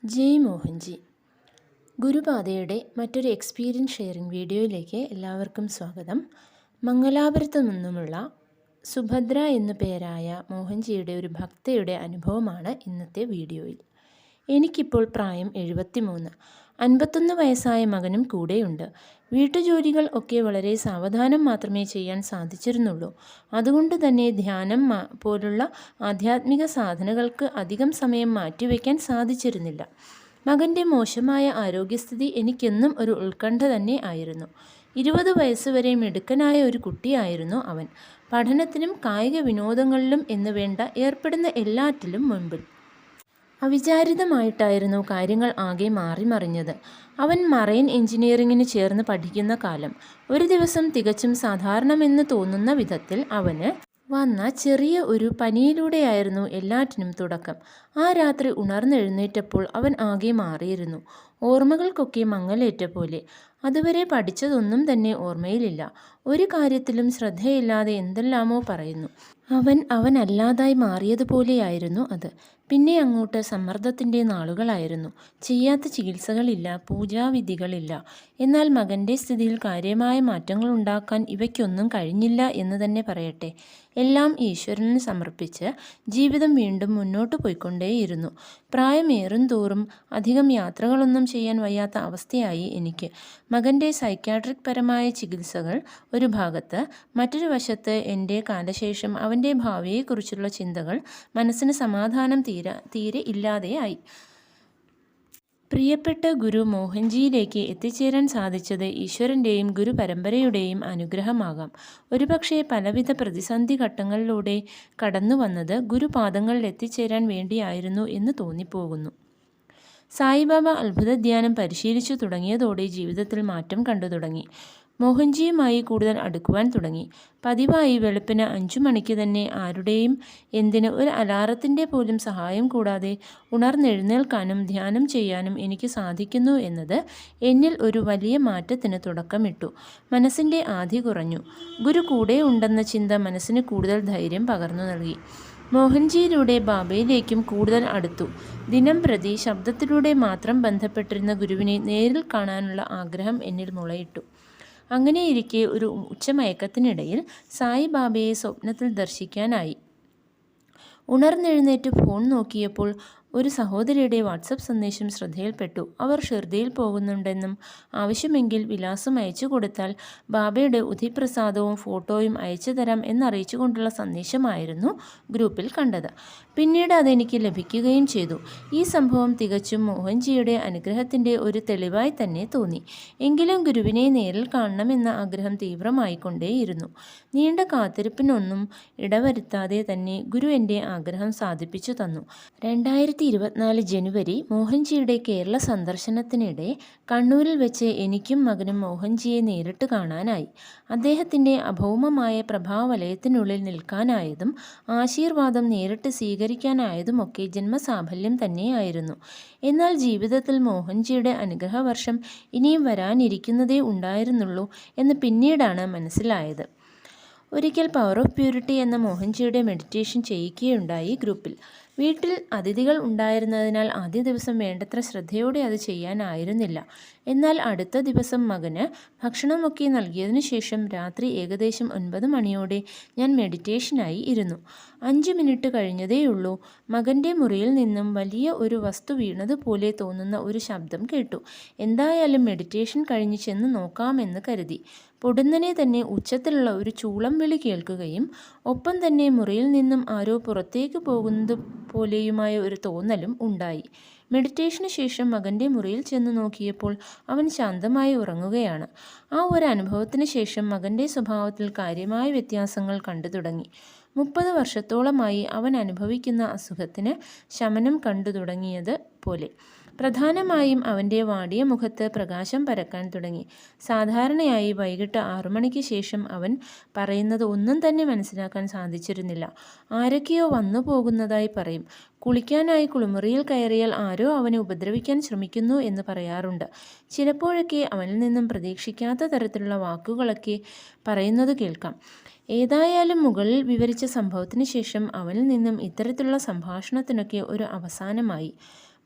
ജയ് മോഹൻജി. ഗുരുപാതയുടെ മറ്റൊരു experience sharing വീഡിയോയിലേക്ക് എല്ലാവർക്കും സ്വാഗതം. മംഗലാപുരത്തു നിന്നുമുള്ള സുഭദ്ര എന്നു പേരായ മോഹൻജിയുടെ ഒരു ഭക്തയുടെ അനുഭവമാണ് ഇന്നത്തെ വീഡിയോയിൽ. എനിക്കിപ്പോൾ പ്രായം 73. 51 വയസ്സായ മകനും കൂടെയുണ്ട്. വീട്ടുജോലികൾ ഒക്കെ വളരെ സാവധാനം മാത്രമേ ചെയ്യാൻ സാധിച്ചിരുന്നുള്ളൂ. അതുകൊണ്ട് തന്നെ ധ്യാനം പോലുള്ള ആധ്യാത്മിക സാധനകൾക്ക് അധികം സമയം മാറ്റിവെക്കാൻ സാധിച്ചിരുന്നില്ല. മകൻ്റെ മോശമായ ആരോഗ്യസ്ഥിതി എനിക്കെന്നും ഒരു ഉത്കണ്ഠ തന്നെ ആയിരുന്നു. 20 വയസ്സുവരെ മിടുക്കനായ ഒരു കുട്ടിയായിരുന്നു അവൻ. പഠനത്തിനും കായിക വിനോദങ്ങളിലും എന്നുവേണ്ട ഏർപ്പെടുന്ന എല്ലാറ്റിലും മുൻപിൽ. അവിചാരിതമായിട്ടായിരുന്നു കാര്യങ്ങൾ ആകെ മാറിമറിഞ്ഞത്. അവൻ മറൈൻ എഞ്ചിനീയറിങ്ങിന് ചേർന്ന് പഠിക്കുന്ന കാലം. ഒരു ദിവസം തികച്ചും സാധാരണമെന്ന് തോന്നുന്ന വിധത്തിൽ അവന് വന്ന ചെറിയ ഒരു പനിയിലൂടെയായിരുന്നു എല്ലാറ്റിനും തുടക്കം. ആ രാത്രി ഉണർന്നെഴുന്നേറ്റപ്പോൾ അവൻ ആകെ മാറിയിരുന്നു. ഓർമ്മകൾക്കൊക്കെ മങ്ങലേറ്റ പോലെ. അതുവരെ പഠിച്ചതൊന്നും തന്നെ ഓർമ്മയിലില്ല. ഒരു കാര്യത്തിലും ശ്രദ്ധയില്ലാതെ എന്തെല്ലാമോ പറയുന്നു. അവനല്ലാതായി മാറിയതുപോലെയായിരുന്നു അത്. പിന്നെ അങ്ങോട്ട് സമ്മർദ്ദത്തിൻ്റെ നാളുകളായിരുന്നു. ചെയ്യാത്ത ചികിത്സകളില്ല, പൂജാവിധികളില്ല. എന്നാൽ മകൻ്റെ സ്ഥിതിയിൽ കാര്യമായ മാറ്റങ്ങളുണ്ടാക്കാൻ ഇവയ്ക്കൊന്നും കഴിഞ്ഞില്ല എന്ന് തന്നെ പറയട്ടെ. എല്ലാം ഈശ്വരന് സമർപ്പിച്ച് ജീവിതം വീണ്ടും മുന്നോട്ട് പോയിക്കൊണ്ടേയിരുന്നു. പ്രായമേറും തോറും അധികം യാത്രകളൊന്നും ചെയ്യാൻ വയ്യാത്ത അവസ്ഥയായി എനിക്ക്. മകൻ്റെ സൈക്യാട്രിക് പരമായ ചികിത്സകൾ ഒരു ഭാഗത്ത്, മറ്റൊരു വശത്ത് എൻ്റെ കാലശേഷം അവൻ്റെ ഭാവിയെക്കുറിച്ചുള്ള ചിന്തകൾ. മനസ്സിന് സമാധാനം തീരെ ഇല്ലാതെയായി. പ്രിയപ്പെട്ട ഗുരു മോഹൻജിയിലേക്ക് എത്തിച്ചേരാൻ സാധിച്ചത് ഈശ്വരൻ്റെയും ഗുരുപരമ്പരയുടെയും അനുഗ്രഹമാകാം. ഒരുപക്ഷെ പലവിധ പ്രതിസന്ധി ഘട്ടങ്ങളിലൂടെ കടന്നു വന്നത് ഗുരുപാദങ്ങളിൽ എത്തിച്ചേരാൻ വേണ്ടിയായിരുന്നു എന്ന് തോന്നിപ്പോകുന്നു. സായിബാബ അത്ഭുതധ്യാനം പരിശീലിച്ചു തുടങ്ങിയതോടെ ജീവിതത്തിൽ മാറ്റം കണ്ടു തുടങ്ങി. മോഹൻജിയുമായി കൂടുതൽ അടുക്കുവാൻ തുടങ്ങി. പതിവായി വെളുപ്പിന് 5 മണിക്ക് തന്നെ ആരുടെയും ഒരു അലാറത്തിൻ്റെ പോലും സഹായം കൂടാതെ ഉണർന്നെഴുന്നേൽക്കാനും ധ്യാനം ചെയ്യാനും എനിക്ക് സാധിക്കുന്നു എന്നത് എന്നിൽ ഒരു വലിയ മാറ്റത്തിന് തുടക്കമിട്ടു. മനസ്സിൻ്റെ ആധി കുറഞ്ഞു. ഗുരു കൂടെ ഉണ്ടെന്ന ചിന്ത മനസ്സിന് കൂടുതൽ ധൈര്യം പകർന്നു നൽകി. മോഹൻജിയിലൂടെ ബാബയിലേക്കും കൂടുതൽ അടുത്തു. ദിനം പ്രതി ശബ്ദത്തിലൂടെ മാത്രം ബന്ധപ്പെട്ടിരുന്ന ഗുരുവിനെ നേരിൽ കാണാനുള്ള ആഗ്രഹം എന്നിൽ മുളയിട്ടു. അങ്ങനെയിരിക്കെ ഒരു ഉച്ചമയക്കത്തിനിടയിൽ സായിബാബയെ സ്വപ്നത്തിൽ ദർശിക്കാനായി. ഉണർന്നെഴുന്നേറ്റ് ഫോൺ നോക്കിയപ്പോൾ ഒരു സഹോദരിയുടെ വാട്സപ്പ് സന്ദേശം ശ്രദ്ധയിൽപ്പെട്ടു. അവർ ഷിർദിയിൽ പോകുന്നുണ്ടെന്നും ആവശ്യമെങ്കിൽ വിലാസം അയച്ചു കൊടുത്താൽ ബാബയുടെ ഉധിപ്രസാദവും ഫോട്ടോയും അയച്ചു തരാം എന്നറിയിച്ചുകൊണ്ടുള്ള സന്ദേശമായിരുന്നു ഗ്രൂപ്പിൽ കണ്ടത്. പിന്നീട് അതെനിക്ക് ലഭിക്കുകയും ചെയ്തു. ഈ സംഭവം തികച്ചും മോഹൻജിയുടെ അനുഗ്രഹത്തിൻ്റെ ഒരു തെളിവായി തന്നെ തോന്നി. എങ്കിലും ഗുരുവിനെ നേരിൽ കാണണമെന്ന ആഗ്രഹം തീവ്രമായിക്കൊണ്ടേയിരുന്നു. നീണ്ട കാത്തിരിപ്പിനൊന്നും ഇടവരുത്താതെ തന്നെ ഗുരു എൻ്റെ ആഗ്രഹം സാധിപ്പിച്ചു തന്നു. 2024 ജനുവരി മോഹൻജിയുടെ കേരള സന്ദർശനത്തിനിടെ കണ്ണൂരിൽ വെച്ച് എനിക്കും മകനും മോഹൻജിയെ നേരിട്ട് കാണാനായി. അദ്ദേഹത്തിൻ്റെ അഭൗമമായ പ്രഭാവലയത്തിനുള്ളിൽ നിൽക്കാനായതും ആശീർവാദം നേരിട്ട് സ്വീകരിക്കാനായതുമൊക്കെ ജന്മസാഫല്യം തന്നെയായിരുന്നു. എന്നാൽ ജീവിതത്തിൽ മോഹൻജിയുടെ അനുഗ്രഹവർഷം ഇനിയും വരാനിരിക്കുന്നതേ ഉണ്ടായിരുന്നുള്ളൂ എന്ന് പിന്നീടാണ് മനസ്സിലായത്. ഒരിക്കൽ പവർ ഓഫ് പ്യൂരിറ്റി എന്ന മോഹൻജിയുടെ മെഡിറ്റേഷൻ ചെയ്യിക്കുകയുണ്ടായി ഗ്രൂപ്പിൽ. വീട്ടിൽ അതിഥികൾ ഉണ്ടായിരുന്നതിനാൽ ആദ്യ ദിവസം വേണ്ടത്ര ശ്രദ്ധയോടെ അത് ചെയ്യാനായിരുന്നില്ല. എന്നാൽ അടുത്ത ദിവസം മകന് ഭക്ഷണമൊക്കെ നൽകിയതിനു ശേഷം രാത്രി ഏകദേശം 9 മണിയോടെ ഞാൻ മെഡിറ്റേഷനായി ഇരുന്നു. 5 മിനിറ്റ് കഴിഞ്ഞതേയുള്ളൂ. മകൻ്റെ മുറിയിൽ നിന്നും വലിയ ഒരു വസ്തു വീണതുപോലെ തോന്നുന്ന ഒരു ശബ്ദം കേട്ടു. എന്തായാലും മെഡിറ്റേഷൻ കഴിഞ്ഞ് ചെന്ന് നോക്കാമെന്ന് കരുതി. പൊടുന്നനെ തന്നെ ഉച്ചത്തിലുള്ള ഒരു ചൂളം വിളി കേൾക്കുകയും ഒപ്പം തന്നെ മുറിയിൽ നിന്നും ആരോ പുറത്തേക്ക് പോകുന്നത് പോലെയുമായ ഒരു തോന്നലും ഉണ്ടായി. മെഡിറ്റേഷന് ശേഷം മകൻ്റെ മുറിയിൽ ചെന്ന് നോക്കിയപ്പോൾ അവൻ ശാന്തമായി ഉറങ്ങുകയാണ്. ആ ഒരു അനുഭവത്തിന് ശേഷം മകൻ്റെ സ്വഭാവത്തിൽ കാര്യമായ വ്യത്യാസങ്ങൾ കണ്ടു തുടങ്ങി. 30 വർഷത്തോളമായി അവൻ അനുഭവിക്കുന്ന അസുഖത്തിന് ശമനം കണ്ടു തുടങ്ങിയത് പോലെ. പ്രധാനമായും അവൻ്റെ വാടിയ മുഖത്ത് പ്രകാശം പരക്കാൻ തുടങ്ങി. സാധാരണയായി വൈകിട്ട് 6 മണിക്ക് ശേഷം അവൻ പറയുന്നത് ഒന്നും തന്നെ മനസ്സിലാക്കാൻ സാധിച്ചിരുന്നില്ല. ആരൊക്കെയോ വന്നു പോകുന്നതായി പറയും. കുളിക്കാനായി കുളിമുറിയിൽ കയറിയാൽ ആരോ അവനെ ഉപദ്രവിക്കാൻ ശ്രമിക്കുന്നു എന്ന് പറയാറുണ്ട്. ചിലപ്പോഴൊക്കെ അവനിൽ നിന്നും പ്രതീക്ഷിക്കാത്ത തരത്തിലുള്ള വാക്കുകളൊക്കെ പറയുന്നത് കേൾക്കാം. ഏതായാലും മുകളിൽ വിവരിച്ച സംഭവത്തിന് ശേഷം അവനിൽ നിന്നും ഇത്തരത്തിലുള്ള സംഭാഷണത്തിനൊക്കെ ഒരു അവസാനമായി.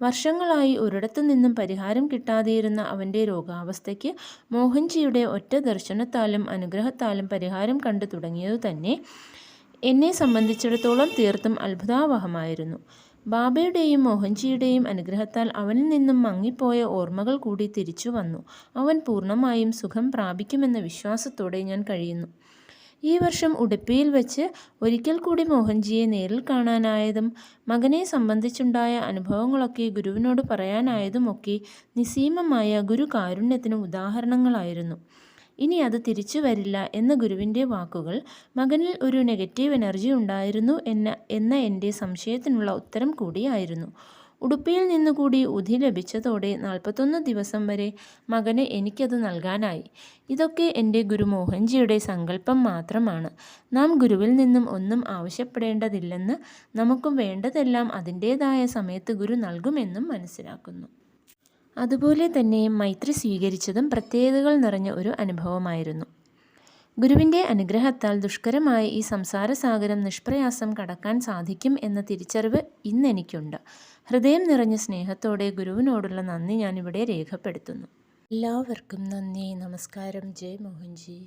വർഷങ്ങളായി ഒരിടത്തു നിന്നും പരിഹാരം കിട്ടാതെയിരുന്ന അവൻ്റെ രോഗാവസ്ഥയ്ക്ക് മോഹൻജിയുടെ ഒറ്റ ദർശനത്താലും അനുഗ്രഹത്താലും പരിഹാരം കണ്ടു തുടങ്ങിയതു തന്നെ എന്നെ സംബന്ധിച്ചിടത്തോളം തീർത്തും അത്ഭുതാവഹമായിരുന്നു. ബാബയുടെയും മോഹൻജിയുടെയും അനുഗ്രഹത്താൽ അവനിൽ നിന്നും മങ്ങിപ്പോയ ഓർമ്മകൾ കൂടി തിരിച്ചു വന്നു. അവൻ പൂർണ്ണമായും സുഖം പ്രാപിക്കുമെന്ന വിശ്വാസത്തോടെ ഞാൻ കഴിയുന്നു. ഈ വർഷം ഉടുപ്പിയിൽ വെച്ച് ഒരിക്കൽ കൂടി മോഹൻജിയെ നേരിൽ കാണാനായതും മകനെ സംബന്ധിച്ചുണ്ടായ അനുഭവങ്ങളൊക്കെ ഗുരുവിനോട് പറയാനായതുമൊക്കെ നിസ്സീമമായ ഗുരുകാരുണ്യത്തിന് ഉദാഹരണങ്ങളായിരുന്നു. ഇനി അത് തിരിച്ചു വരില്ല എന്ന ഗുരുവിൻ്റെ വാക്കുകൾ മകനിൽ ഒരു നെഗറ്റീവ് എനർജി ഉണ്ടായിരുന്നു എന്ന എൻ്റെ സംശയത്തിനുള്ള ഉത്തരം കൂടിയായിരുന്നു. ഉടുപ്പിയിൽ നിന്നുകൂടി ഉധി ലഭിച്ചതോടെ 41 ദിവസം വരെ മകന് എനിക്കത് നൽകാനായി. ഇതൊക്കെ എൻ്റെ ഗുരു മോഹൻജിയുടെ സങ്കല്പം മാത്രമാണ്. നാം ഗുരുവിൽ നിന്നും ഒന്നും ആവശ്യപ്പെടേണ്ടതില്ലെന്ന്, നമുക്കും വേണ്ടതെല്ലാം അതിൻ്റേതായ സമയത്ത് ഗുരു നൽകുമെന്നും മനസ്സിലാക്കുന്നു. അതുപോലെ തന്നെ മൈത്രി സ്വീകരിച്ചതും പ്രത്യേകതകൾ നിറഞ്ഞ ഒരു അനുഭവമായിരുന്നു. ഗുരുവിൻ്റെ അനുഗ്രഹത്താൽ ദുഷ്കരമായ ഈ സംസാരസാഗരം നിഷ്പ്രയാസം കടക്കാൻ സാധിക്കും എന്ന തിരിച്ചറിവ് ഇന്നെനിക്കുണ്ട്. ഹൃദയം നിറഞ്ഞ സ്നേഹത്തോടെ ഗുരുവിനോടുള്ള നന്ദി ഞാനിവിടെ രേഖപ്പെടുത്തുന്നു. എല്ലാവർക്കും നന്ദി. നമസ്കാരം. ജയ് മോഹൻജി.